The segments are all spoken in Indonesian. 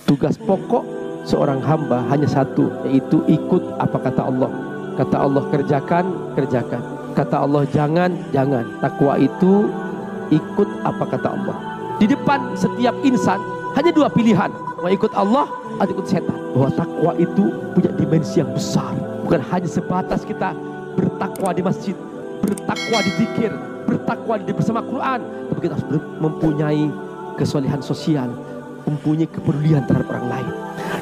Tugas pokok seorang hamba hanya satu, yaitu ikut apa kata Allah. Kata Allah kerjakan, kerjakan. Kata Allah jangan, jangan. Takwa itu ikut apa kata Allah. Di depan setiap insan hanya dua pilihan, mau ikut Allah atau ikut setan. Bahwa takwa itu punya dimensi yang besar. Bukan hanya sebatas kita bertakwa di masjid, bertakwa di zikir, bertakwa di bersama Quran, tapi kita harus mempunyai kesolehan sosial, mempunyai kepedulian terhadap orang lain.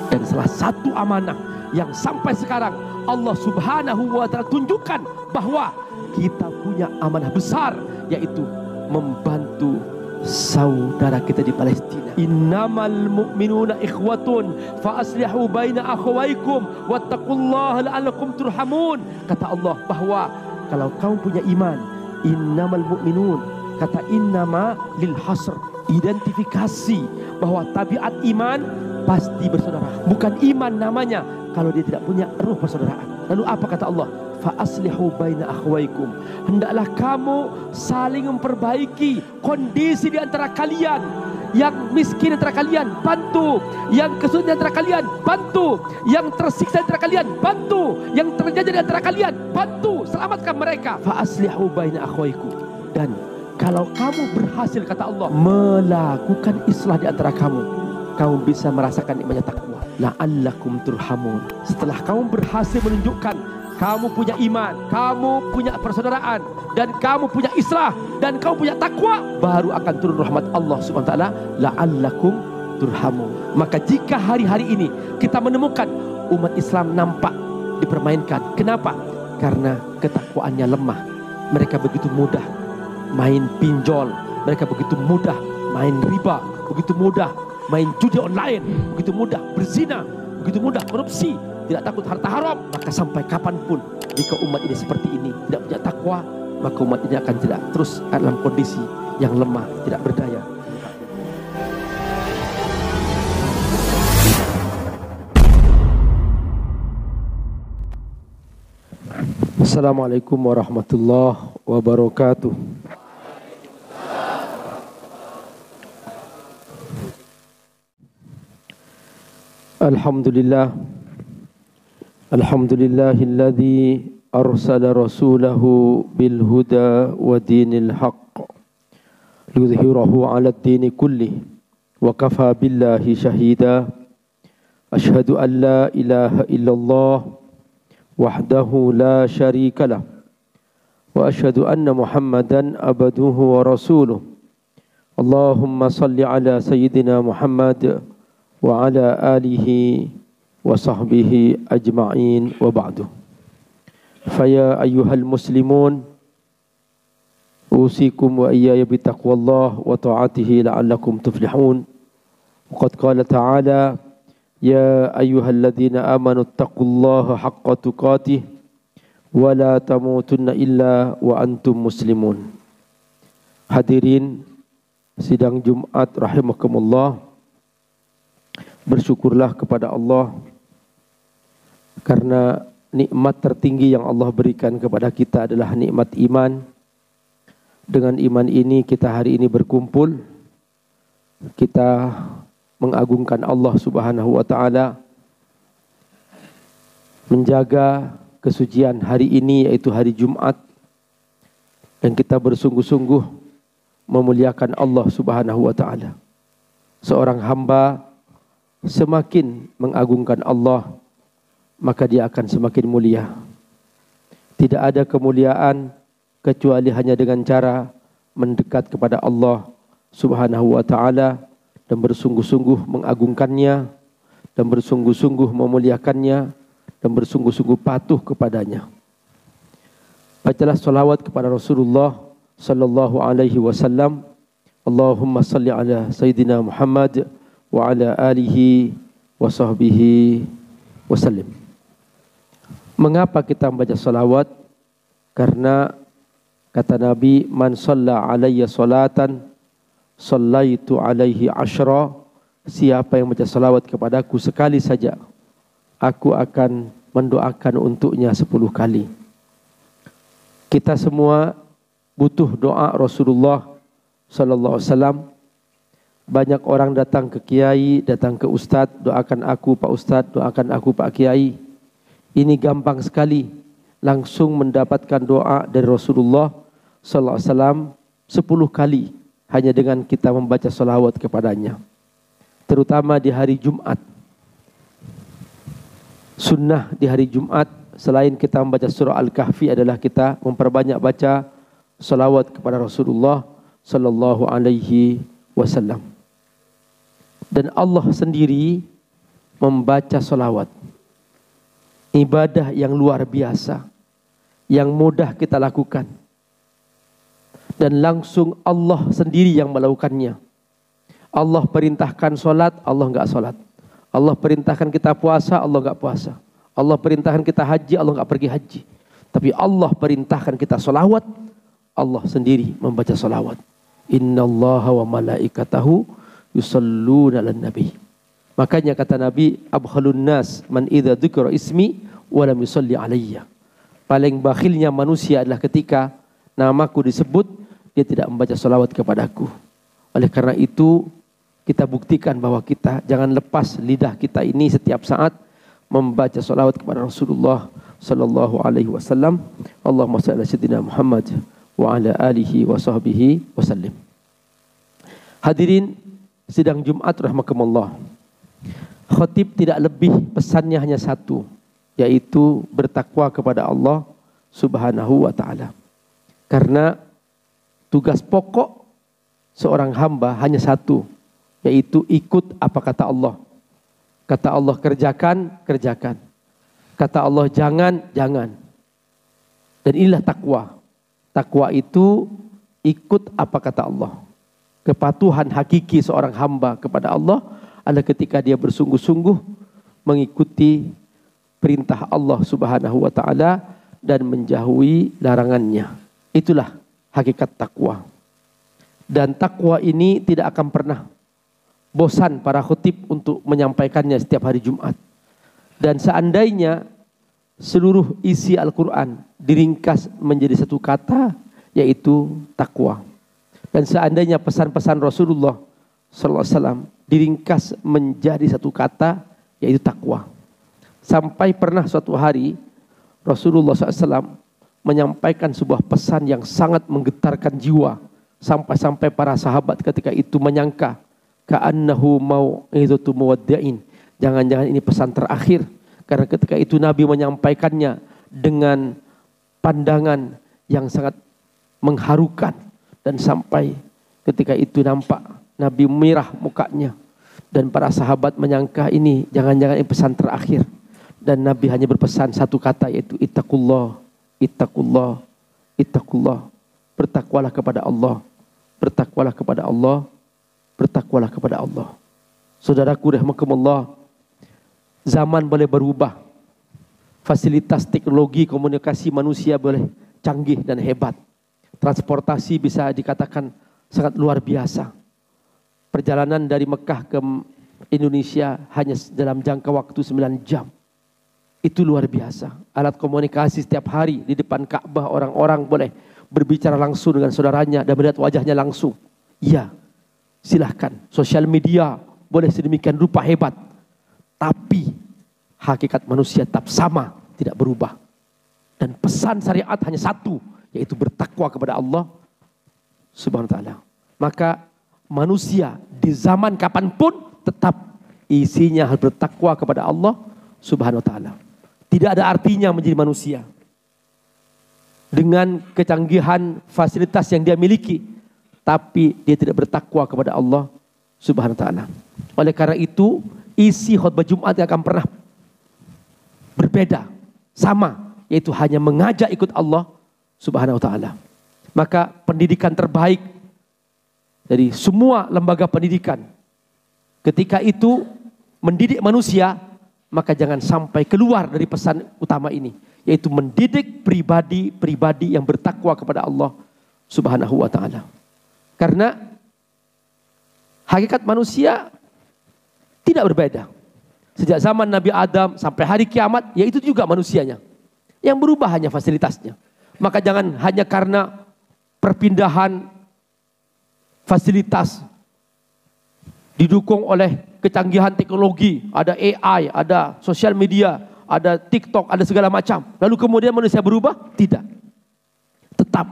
Dan salah satu amanah yang sampai sekarang Allah Subhanahu wa ta'ala tunjukkan bahwa kita punya amanah besar, yaitu membantu saudara kita di Palestina. Innamal mu'minuna ikhwatun fa aslihu baina akhawaykum wattaqullaha la'allakum turhamun. Kata Allah bahwa kalau kamu punya iman, innamal mu'minun, kata innama lil hasr, identifikasi bahwa tabiat iman pasti bersaudara. Bukan iman namanya kalau dia tidak punya ruh persaudaraan. Lalu apa kata Allah? Fa aslihu baina akhwaykum, hendaklah kamu saling memperbaiki kondisi di antara kalian. Yang miskin antara kalian bantu, yang kesulitan antara kalian bantu, yang tersiksa antara kalian bantu, yang terjadi di antara kalian bantu, selamatkan mereka. Fa aslihu baina akhwaykum. Dan kalau kamu berhasil, kata Allah, melakukan islah di antara kamu, kamu bisa merasakan nikmatnya takwa. La'allakum turhamun. Setelah kamu berhasil menunjukkan kamu punya iman, kamu punya persaudaraan, dan kamu punya islah, dan kamu punya takwa, baru akan turun rahmat Allah Subhanahu wa ta'ala. La'allakum turhamun. Maka jika hari-hari ini kita menemukan umat Islam nampak dipermainkan, kenapa? Karena ketakwaannya lemah. Mereka begitu mudah main pinjol, mereka begitu mudah main riba, begitu mudah main judi online, begitu mudah berzina, begitu mudah korupsi, tidak takut harta haram. Maka sampai kapanpun jika umat ini seperti ini, tidak punya takwa, maka umat ini akan tidak terus dalam kondisi yang lemah, tidak berdaya. Assalamualaikum warahmatullahi wabarakatuh. Alhamdulillah, alhamdulillahilladzi arsala rasulahu bil huda wa dinil haqq liyudhhirahu 'ala ad-dini kullih wa kafa billahi shahida. Asyhadu an la ilaha illallah wahdahu la syarika lah wa asyhadu anna Muhammadan abduhu wa rasuluh. Allahumma salli ala sayyidina Muhammad wa ala alihi wa sahbihi ajma'in wa ba'du. Faya ayyuhal muslimun, usikum wa iyaya bitaqwallah wa ta'atihi la'allakum tuflihun. Qad qala ta'ala, ya ayyuhalladzina amanu taqullaha haqqa tuqatih wa la tamutunna illa wa antum muslimun. Hadirin sidang Jumat rahimakumullah, bersyukurlah kepada Allah karena nikmat tertinggi yang Allah berikan kepada kita adalah nikmat iman. Dengan iman ini kita hari ini berkumpul, kita mengagungkan Allah Subhanahu wa ta'ala, menjaga kesucian hari ini yaitu hari Jumat, dan kita bersungguh-sungguh memuliakan Allah Subhanahu wa ta'ala. Seorang hamba semakin mengagungkan Allah, maka dia akan semakin mulia. Tidak ada kemuliaan kecuali hanya dengan cara mendekat kepada Allah Subhanahu wa ta'ala dan bersungguh-sungguh mengagungkannya, dan bersungguh-sungguh memuliakannya, dan bersungguh-sungguh patuh kepadanya. Bacalah salawat kepada Rasulullah sallallahu alaihi wasallam. Allahumma salli ala Sayyidina Muhammad wa ala alihi wa sahbihi wasallim. Mengapa kita membaca salawat? Karena kata Nabi, man shalla alayya salatan sallaitu alaihi asyra. Siapa yang membaca salawat kepadaku sekali saja, aku akan mendoakan untuknya 10 kali. Kita semua butuh doa Rasulullah sallallahu alaihi wasallam. Banyak orang datang ke kiai, datang ke ustadz, doakan aku Pak Ustadz, doakan aku Pak Kiai. Ini gampang sekali, langsung mendapatkan doa dari Rasulullah sallallahu alaihi wasallam 10 kali hanya dengan kita membaca sholawat kepadanya. Terutama di hari Jumat. Sunnah di hari Jumat selain kita membaca surah Al-Kahfi adalah kita memperbanyak baca sholawat kepada Rasulullah sallallahu alaihi wasallam. Dan Allah sendiri membaca sholawat. Ibadah yang luar biasa, yang mudah kita lakukan. Dan langsung Allah sendiri yang melakukannya. Allah perintahkan solat, Allah enggak solat. Allah perintahkan kita puasa, Allah enggak puasa. Allah perintahkan kita haji, Allah enggak pergi haji. Tapi Allah perintahkan kita sholawat, Allah sendiri membaca sholawat. Innallaha wa malaikatahu yusalluna 'alan nabi. Makanya kata Nabi, abkhalun nas man idza dzukira ismi wa lam yusalli alayya. Paling bakhilnya manusia adalah ketika namaku disebut dia tidak membaca sholawat kepadaku. Oleh karena itu kita buktikan bahwa kita jangan lepas lidah kita ini setiap saat membaca sholawat kepada Rasulullah sallallahu alaihi wasallam. Allahumma shalli ala sayyidina Muhammad wa ala alihi wa sahbihi wasallim. Hadirin sidang Jumat rahimakumullah. Khatib tidak lebih pesannya hanya satu, yaitu bertakwa kepada Allah Subhanahu wa taala. Karena tugas pokok seorang hamba hanya satu, yaitu ikut apa kata Allah. Kata Allah kerjakan, kerjakan. Kata Allah jangan, jangan. Dan inilah takwa. Takwa itu ikut apa kata Allah. Kepatuhan hakiki seorang hamba kepada Allah adalah ketika dia bersungguh-sungguh mengikuti perintah Allah Subhanahu wa taala dan menjauhi larangannya. Itulah hakikat takwa. Dan takwa ini tidak akan pernah bosan para khutib untuk menyampaikannya setiap hari Jumat. Dan seandainya seluruh isi Al-Quran diringkas menjadi satu kata, yaitu takwa. Dan seandainya pesan-pesan Rasulullah sallallahu alaihi wasallam diringkas menjadi satu kata, yaitu takwa. Sampai pernah suatu hari Rasulullah SAW menyampaikan sebuah pesan yang sangat menggetarkan jiwa. Sampai-sampai para sahabat ketika itu menyangka ka'annahu mau'izatu muwaddi'in. Jangan-jangan ini pesan terakhir. Karena ketika itu Nabi menyampaikannya dengan pandangan yang sangat mengharukan. Dan sampai ketika itu nampak Nabi merah mukanya. Dan para sahabat menyangka ini jangan-jangan ini pesan terakhir. Dan Nabi hanya berpesan satu kata, yaitu ittaqullah, ittaqullah, ittaqullah. Bertakwalah kepada Allah. Bertakwalah kepada Allah. Bertakwalah kepada Allah. Saudaraku rahimakumullah, zaman boleh berubah. Fasilitas teknologi komunikasi manusia boleh canggih dan hebat. Transportasi bisa dikatakan sangat luar biasa. Perjalanan dari Mekah ke Indonesia hanya dalam jangka waktu 9 jam. Itu luar biasa. Alat komunikasi setiap hari di depan Ka'bah, orang-orang boleh berbicara langsung dengan saudaranya dan melihat wajahnya langsung. Iya, silahkan. Sosial media boleh sedemikian rupa hebat. Tapi hakikat manusia tetap sama, tidak berubah. Dan pesan syariat hanya satu, yaitu bertakwa kepada Allah Subhanahu wa taala. Maka manusia di zaman kapanpun tetap isinya harus bertakwa kepada Allah Subhanahu wa taala. Tidak ada artinya menjadi manusia dengan kecanggihan fasilitas yang dia miliki, tapi dia tidak bertakwa kepada Allah Subhanahu wa taala. Oleh karena itu, isi khutbah Jumat yang akan pernah berbeda, sama, yaitu hanya mengajak ikut Allah Subhanahu wa taala. Maka pendidikan terbaik dari semua lembaga pendidikan ketika itu mendidik manusia, maka jangan sampai keluar dari pesan utama ini, yaitu mendidik pribadi-pribadi yang bertakwa kepada Allah Subhanahu wa taala. Karena hakikat manusia tidak berbeda. Sejak zaman Nabi Adam sampai hari kiamat, ya itu juga manusianya. Yang berubah hanya fasilitasnya. Maka jangan hanya karena perpindahan fasilitas didukung oleh kecanggihan teknologi, ada AI, ada sosial media, ada TikTok, ada segala macam. Lalu kemudian manusia berubah? Tidak. Tetap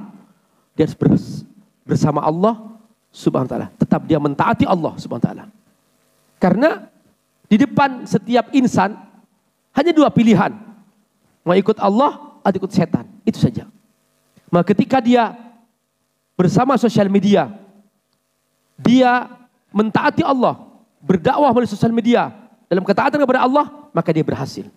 dia harus bersama Allah Subhanahu wa taala. Tetap dia mentaati Allah Subhanahu wa taala. Karena di depan setiap insan hanya dua pilihan. Mau ikut Allah atau ikut setan. Itu saja. Maka ketika dia bersama sosial media, dia mentaati Allah, berdakwah melalui sosial media dalam ketaatan kepada Allah, maka dia berhasil.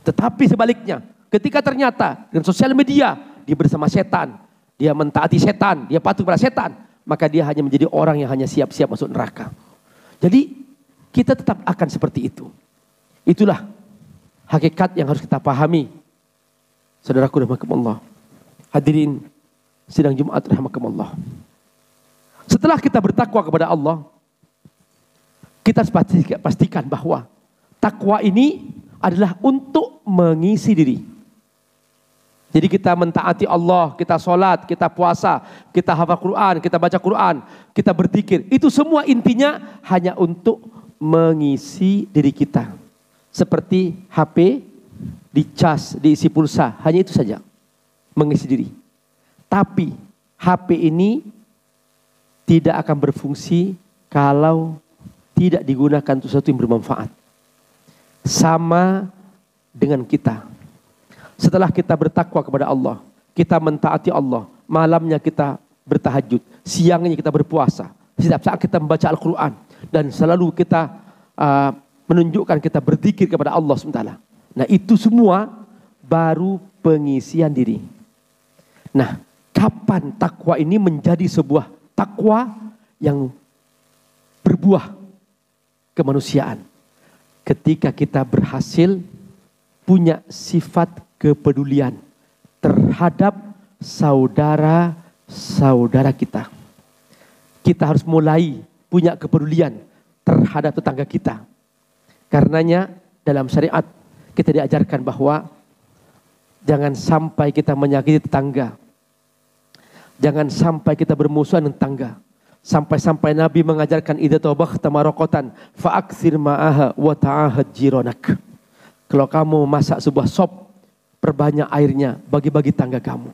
Tetapi sebaliknya, ketika ternyata dengan sosial media dia bersama setan, dia mentaati setan, dia patuh pada setan, maka dia hanya menjadi orang yang hanya siap-siap masuk neraka. Jadi kita tetap akan seperti itu. Itulah hakikat yang harus kita pahami. Saudaraku rahimakumullah. Hadirin sidang Jumat rahimakumullah. Setelah kita bertakwa kepada Allah, kita pastikan bahwa takwa ini adalah untuk mengisi diri. Jadi kita mentaati Allah, kita sholat, kita puasa, kita hafal Quran, kita baca Quran, kita berzikir. Itu semua intinya hanya untuk mengisi diri kita. Seperti HP, dicas, diisi pulsa, hanya itu saja. Mengisi diri. Tapi HP ini tidak akan berfungsi kalau tidak digunakan untuk sesuatu yang bermanfaat. Sama dengan kita. Setelah kita bertakwa kepada Allah, kita mentaati Allah, malamnya kita bertahajud, siangnya kita berpuasa, setiap saat kita membaca Al-Quran, dan selalu kita menunjukkan kita berzikir kepada Allah SWT. Nah itu semua baru pengisian diri. Nah kapan takwa ini menjadi sebuah takwa yang berbuah kemanusiaan? Ketika kita berhasil punya sifat kepedulian terhadap saudara-saudara kita. Kita harus mulai punya kepedulian terhadap tetangga kita. Karenanya dalam syariat kita diajarkan bahwa jangan sampai kita menyakiti tetangga. Jangan sampai kita bermusuhan dengan tetangga. Sampai-sampai Nabi mengajarkan idza tabakhta maraqatan fa'aktsir ma'aha wa ta'ahad jiranak. Kalau kamu masak sebuah sop, perbanyak airnya, bagi-bagi tangga kamu.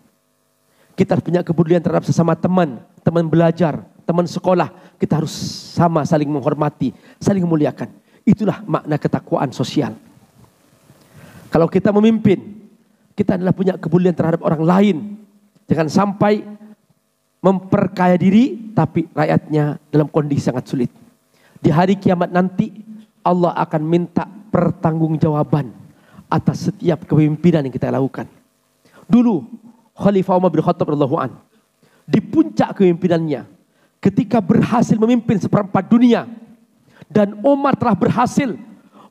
Kita harus punya kepedulian terhadap sesama teman, teman belajar, teman sekolah. Kita harus sama saling menghormati, saling memuliakan. Itulah makna ketakwaan sosial. Kalau kita memimpin, kita adalah punya kepedulian terhadap orang lain. Jangan sampai memperkaya diri, tapi rakyatnya dalam kondisi sangat sulit. Di hari kiamat nanti, Allah akan minta pertanggungjawaban atas setiap kepemimpinan yang kita lakukan. Dulu Khalifah Umar bin Khattab radhiyallahu anhu di puncak kepemimpinannya ketika berhasil memimpin seperempat dunia, dan Umar telah berhasil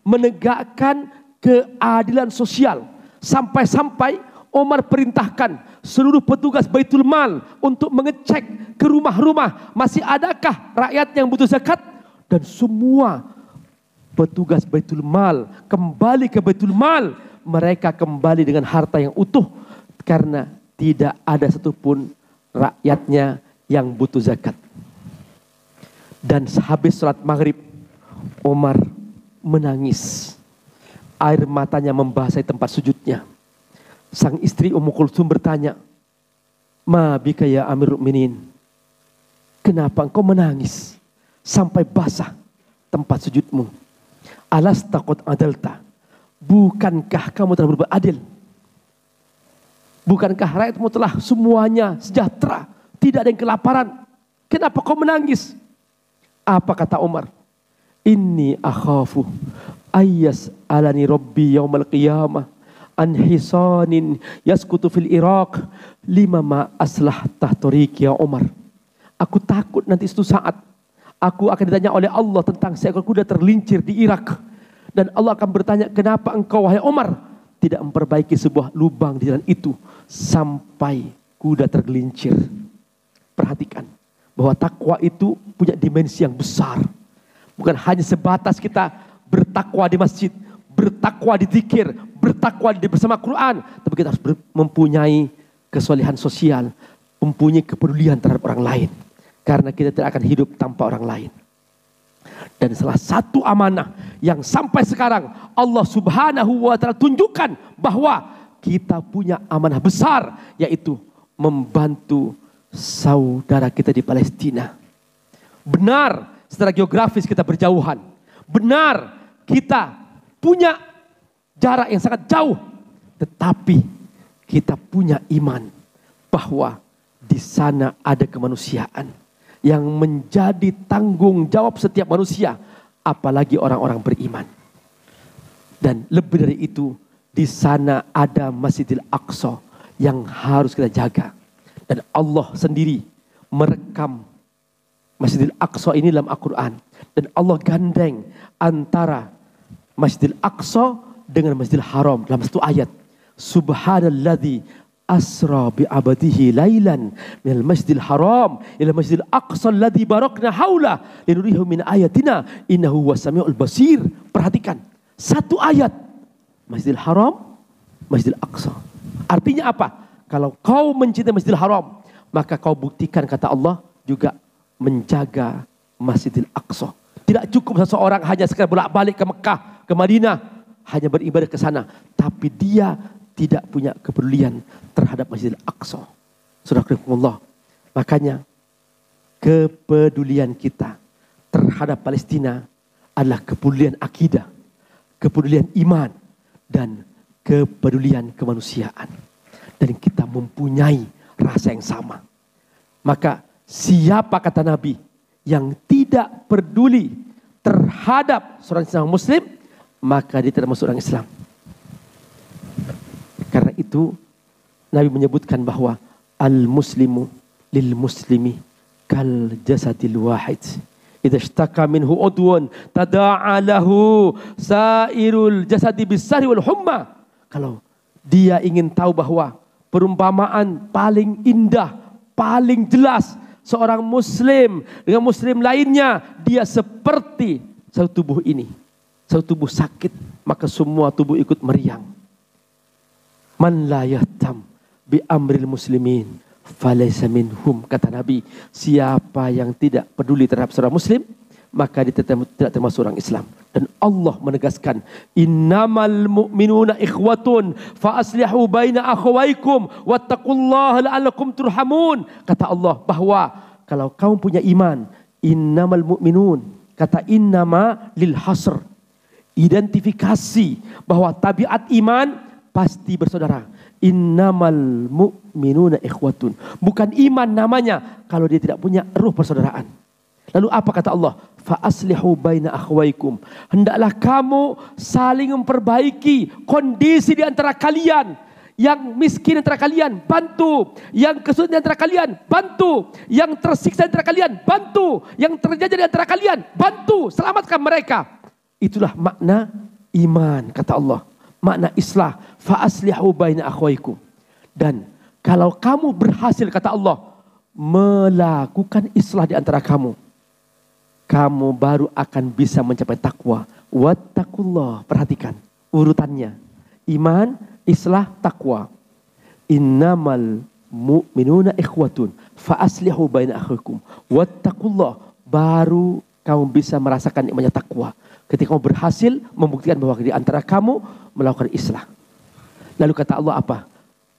menegakkan keadilan sosial sampai-sampai Umar perintahkan seluruh petugas Baitul Mal untuk mengecek ke rumah-rumah masih adakah rakyat yang butuh zakat, dan semua petugas Baitul Mal kembali ke Baitul Mal, mereka kembali dengan harta yang utuh karena tidak ada satupun rakyatnya yang butuh zakat. Dan sehabis sholat maghrib, Umar menangis, air matanya membasahi tempat sujudnya. Sang istri Ummu Kulsum bertanya, "Ma bika ya Amirul Mukminin? Kenapa engkau menangis sampai basah tempat sujudmu? Alas takut adalta? Bukankah kamu telah berbuat adil? Bukankah rakyatmu telah semuanya sejahtera, tidak ada yang kelaparan? Kenapa kau menangis?" Apa kata Umar? "Inni akhafu ayyas alani Rabbi yaumal qiyamah an hisanin yaskutu fil Iraq lima ma aslah tahtorik ya Umar." Aku takut nanti suatu saat aku akan ditanya oleh Allah tentang seekor kuda terlincir di Irak. Dan Allah akan bertanya, kenapa engkau wahai Umar tidak memperbaiki sebuah lubang di jalan itu sampai kuda tergelincir. Perhatikan bahwa takwa itu punya dimensi yang besar. Bukan hanya sebatas kita bertakwa di masjid, bertakwa di zikir, bertakwa bersama Quran, tapi kita harus mempunyai kesolehan sosial, mempunyai kepedulian terhadap orang lain. Karena kita tidak akan hidup tanpa orang lain. Dan salah satu amanah yang sampai sekarang Allah Subhanahu wa Ta'ala tunjukkan bahwa kita punya amanah besar, yaitu membantu saudara kita di Palestina. Benar, secara geografis kita berjauhan. Benar, kita punya jarak yang sangat jauh. Tetapi kita punya iman bahwa di sana ada kemanusiaan yang menjadi tanggung jawab setiap manusia, apalagi orang-orang beriman. Dan lebih dari itu, di sana ada Masjidil Aqsa yang harus kita jaga. Dan Allah sendiri merekam Masjidil Aqsa ini dalam Al-Quran. Dan Allah gandeng antara Masjidil Aqsa dengan Masjidil Haram dalam satu ayat. Subhanalladzi asra bi abadihi lailan minal masjidil haram ila masjidil aqsa alladzi barakna haula linurihu min ayatina innahu wasamiul basir. Perhatikan, satu ayat, Masjidil Haram, Masjidil Aqsa. Artinya apa? Kalau kau mencintai Masjidil Haram, maka kau buktikan, kata Allah, juga menjaga Masjidil Aqsa. Tidak cukup seseorang hanya sekadar bolak-balik ke Mekah, ke Madinah, hanya beribadah ke sana, tapi dia tidak punya kepedulian terhadap Masjidil Aqsa. Saudara-saudara, makanya kepedulian kita terhadap Palestina adalah kepedulian akidah, kepedulian iman, dan kepedulian kemanusiaan. Dan kita mempunyai rasa yang sama. Maka siapa, kata Nabi, yang tidak peduli terhadap seorang Islam Muslim, maka dia tidak masuk orang Islam. Karena itu Nabi menyebutkan bahwa al-muslimu lil muslimi kal jasadil wahid. Idza ishtaka minhu udwun tada'a lahu sairul jasadi bisari wal humma. Kalau dia ingin tahu bahwa perumpamaan paling indah, paling jelas, seorang muslim dengan muslim lainnya, dia seperti satu tubuh ini. Satu tubuh sakit, maka semua tubuh ikut meriang. Man la yahtam bi amril muslimin falaysa minhum, kata Nabi. Siapa yang tidak peduli terhadap seorang muslim, maka dia tidak termasuk orang Islam. Dan Allah menegaskan, innamal mu'minuna ikhwatun fa aslihu baina akhawaykum wattaqullaha la'allakum turhamun. Kata Allah bahwa kalau kamu punya iman, innamal mu'minun, kata innama lil hasr, identifikasi bahwa tabiat iman pasti bersaudara. Innamal mu'minuna ikhwatun. Bukan iman namanya kalau dia tidak punya ruh persaudaraan. Lalu apa kata Allah? Fa aslihu baina akhwaykum. Hendaklah kamu saling memperbaiki kondisi di antara kalian. Yang miskin antara kalian, bantu. Yang kesulitan antara kalian, bantu. Yang tersiksa antara kalian, bantu. Yang terjajah di antara kalian, bantu. Selamatkan mereka. Itulah makna iman, kata Allah. Makna islah. Fa aslihu baina akhwaykum. Dan kalau kamu berhasil, kata Allah, melakukan islah di antara kamu, kamu baru akan bisa mencapai takwa. Wattaqullah. Perhatikan urutannya. Iman, islah, takwa. Innamal mu'minuna ikhwatun fa aslihu baina akhwaykum wattaqullah. Baru kamu bisa merasakan nikmatnya takwa ketika kamu berhasil membuktikan bahwa di antara kamu melakukan islah. Lalu kata Allah apa?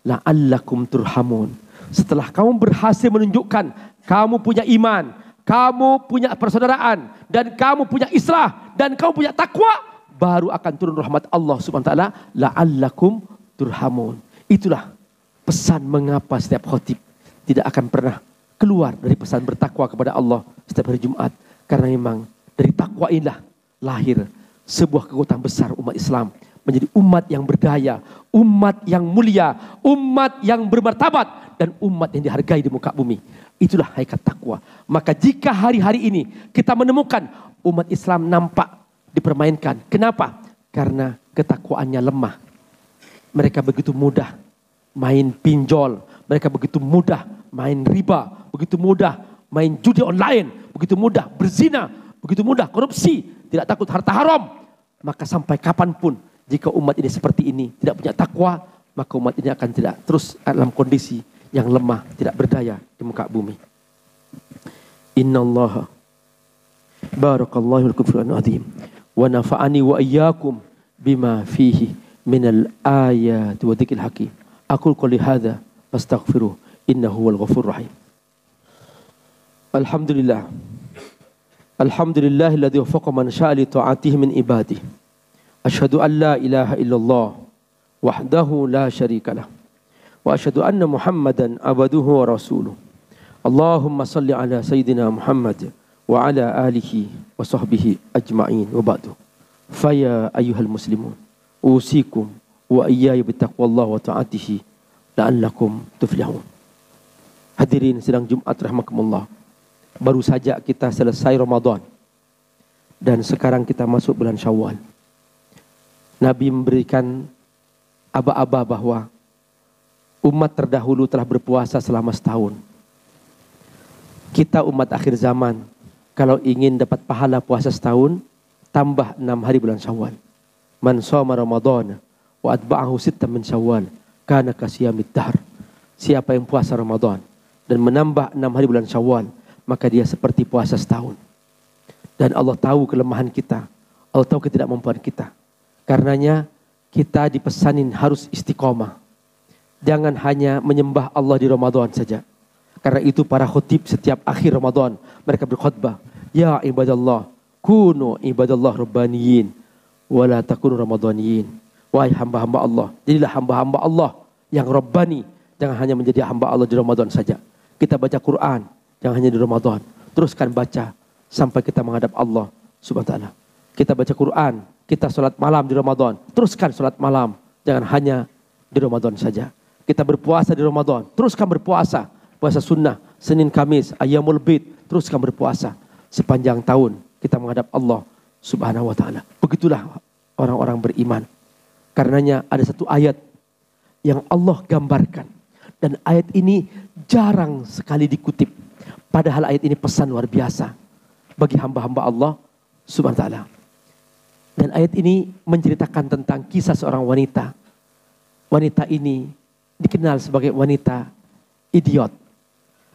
La'allakum turhamun. Setelah kamu berhasil menunjukkan kamu punya iman, kamu punya persaudaraan, dan kamu punya islah, dan kamu punya takwa, baru akan turun rahmat Allah Subhanahu wa taala, la'allakum turhamun. Itulah pesan mengapa setiap khotib tidak akan pernah keluar dari pesan bertakwa kepada Allah setiap hari Jumat. Karena memang dari takwa inilah lahir sebuah kekuatan besar umat Islam, menjadi umat yang berdaya, umat yang mulia, umat yang bermartabat, dan umat yang dihargai di muka bumi. Itulah hakikat takwa. Maka jika hari-hari ini kita menemukan umat Islam nampak dipermainkan. Kenapa? Karena ketakwaannya lemah. Mereka begitu mudah main pinjol, mereka begitu mudah main riba, begitu mudah main judi online, begitu mudah berzina, begitu mudah korupsi, tidak takut harta haram. maka sampai kapanpun jika umat ini seperti ini, tidak punya takwa, maka umat ini akan tidak terus dalam kondisi yang lemah, tidak berdaya di muka bumi. Innallaha barakallahu lakum fil Qur'anil azim wa nafa'ani wa iyyakum bima fihi minal ayati wa dzikril hakim. Aqul qouli hadza fastaghfiruh innahu huwal ghafurur rahim. Alhamdulillah. Alhamdulillahilladzi waffaqa man syaa'a li ta'atihi min ibadihi. Asyhadu an la ilaha illallah wahdahu la syarikalah. Wa asyhadu anna Muhammadan abduhu wa rasuluh. Allahumma salli ala sayyidina Muhammad wa ala alihi wa sahbihi ajma'in wa ba'du. Faya ayyuhal muslimun, usikum wa iyaya bittaqwallah wa ta'atihi la'allakum tuflihun. Hadirin sidang Jumat rahimakumullah. Baru saja kita selesai Ramadan dan sekarang kita masuk bulan Syawal. Nabi memberikan aba-aba bahwa umat terdahulu telah berpuasa selama setahun. Kita umat akhir zaman, kalau ingin dapat pahala puasa setahun, tambah 6 hari bulan Syawal. Man shoma Ramadan wa atba'ahu sittan min Syawal kana kasiyamid dahr. Siapa yang puasa Ramadan dan menambah 6 hari bulan Syawal, maka dia seperti puasa setahun. Dan Allah tahu kelemahan kita, Allah tahu ketidakmampuan kita. Karenanya kita dipesanin harus istiqomah. Jangan hanya menyembah Allah di Ramadan saja. Karena itu para khutib setiap akhir Ramadan mereka berkhutbah, ya ibadallah, kunu ibadallah rabbaniyin, wala takunu ramadaniyin. Wahai hamba-hamba Allah, jadilah hamba-hamba Allah yang rabbani. Jangan hanya menjadi hamba Allah di Ramadan saja. Kita baca Quran, jangan hanya di Ramadan. Teruskan baca sampai kita menghadap Allah subhanahu wa ta'ala. Kita baca Quran, kita sholat malam di Ramadan. Teruskan sholat malam, jangan hanya di Ramadan saja. Kita berpuasa di Ramadan, teruskan berpuasa. Puasa sunnah, Senin Kamis, Ayyamul Bid, teruskan berpuasa. Sepanjang tahun kita menghadap Allah subhanahu wa ta'ala. Begitulah orang-orang beriman. Karenanya ada satu ayat yang Allah gambarkan. Dan ayat ini jarang sekali dikutip. Padahal ayat ini pesan luar biasa bagi hamba-hamba Allah subhanahu wa ta'ala. Dan ayat ini menceritakan tentang kisah seorang wanita. Wanita ini dikenal sebagai wanita idiot.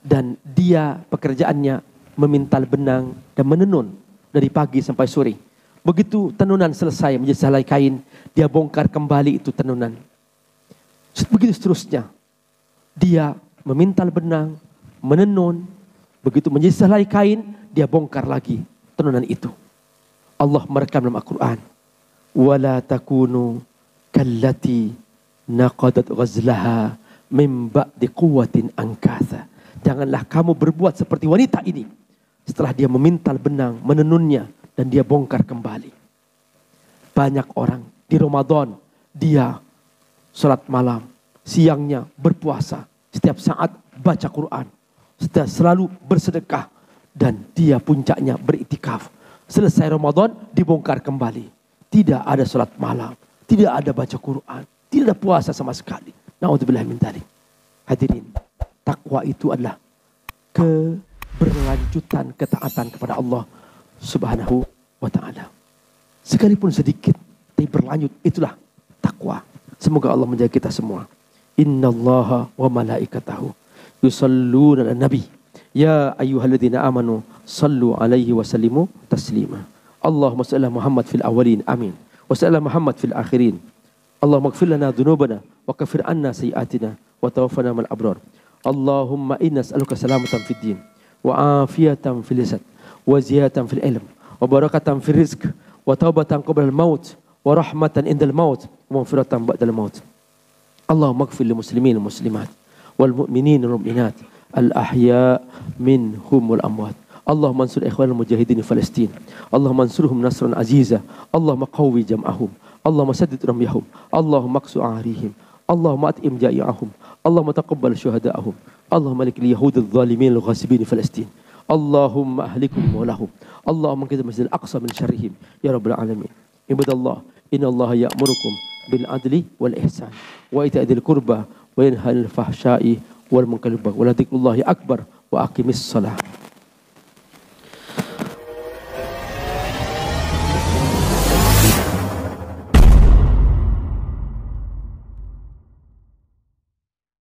Dan dia pekerjaannya memintal benang dan menenun dari pagi sampai sore. Begitu tenunan selesai menjadi sehelai kain, dia bongkar kembali itu tenunan. Begitu seterusnya. Dia memintal benang, menenun. Begitu menjadi sehelai kain, dia bongkar lagi tenunan itu. Allah merekam dalam Al-Quran. Wala takunu kallati naqadat ghazlaha min ba'di quwwatin ankatha. Janganlah kamu berbuat seperti wanita ini. Setelah dia memintal benang, menenunnya, dan dia bongkar kembali. Banyak orang di Ramadan, dia sholat malam, siangnya berpuasa, setiap saat baca Quran, selalu bersedekah, dan dia puncaknya beriktikaf. Selesai Ramadan dibongkar kembali. Tidak ada sholat malam, tidak ada baca Quran, tidak ada puasa sama sekali. Na'udzubillah min dzalik. Hadirin, takwa itu adalah keberlanjutan ketaatan kepada Allah subhanahu wa ta'ala. Sekalipun sedikit, tapi berlanjut, itulah takwa. Semoga Allah menjaga kita semua. Innallaha wa malaikatahu yusalluna 'alan nabi. Ya ayyuhalladzina amanu sallu alaihi wa sallimu taslima. Allahumma shalli ala Muhammad fil awwalin amin. Wa shalli ala Muhammad fil akhirin. Allahumma ighfir lana dhunubana wa kaffir anna sayyi'atina wa tawaffana ma'al abrar. Allahumma inna nas'aluka salamatan fid din wa afiyatan fil jasad wa ziyadatan fil ilm wa barakatan fil rizq wa taubatan qabla al maut wa rahmatan indal maut wa maghfiratan ba'dal maut. Allahumma ighfir lil muslimin wal muslimat wal mu'minin wal mu'minat al-ahya minhum wal amwat. Allahumma ansur ikhwanal mujahidin di Palestin. Allahumma ansurhum nasran aziza. Allahumma qawwi jam'ahum. Allahumma saddid ramyahum. Allahumma qsu ahrihim. Allahumma at'im ja'i'ahum. Allahumma taqabbal syuhada'ahum. Allahumma malik li yahudil zalimin al-ghasibin di Palestin. Allahumma ahlikum wa lahum. Allahumma qid masjidil aqsa min syarrihim ya rabbal alamin. Ibadallah, innallaha ya'murukum bil adli wal ihsan wa ita'idil qurba wa yanha 'anil fahsya'i wal munkari wal dzikrullahi akbar wa aqimis shalah.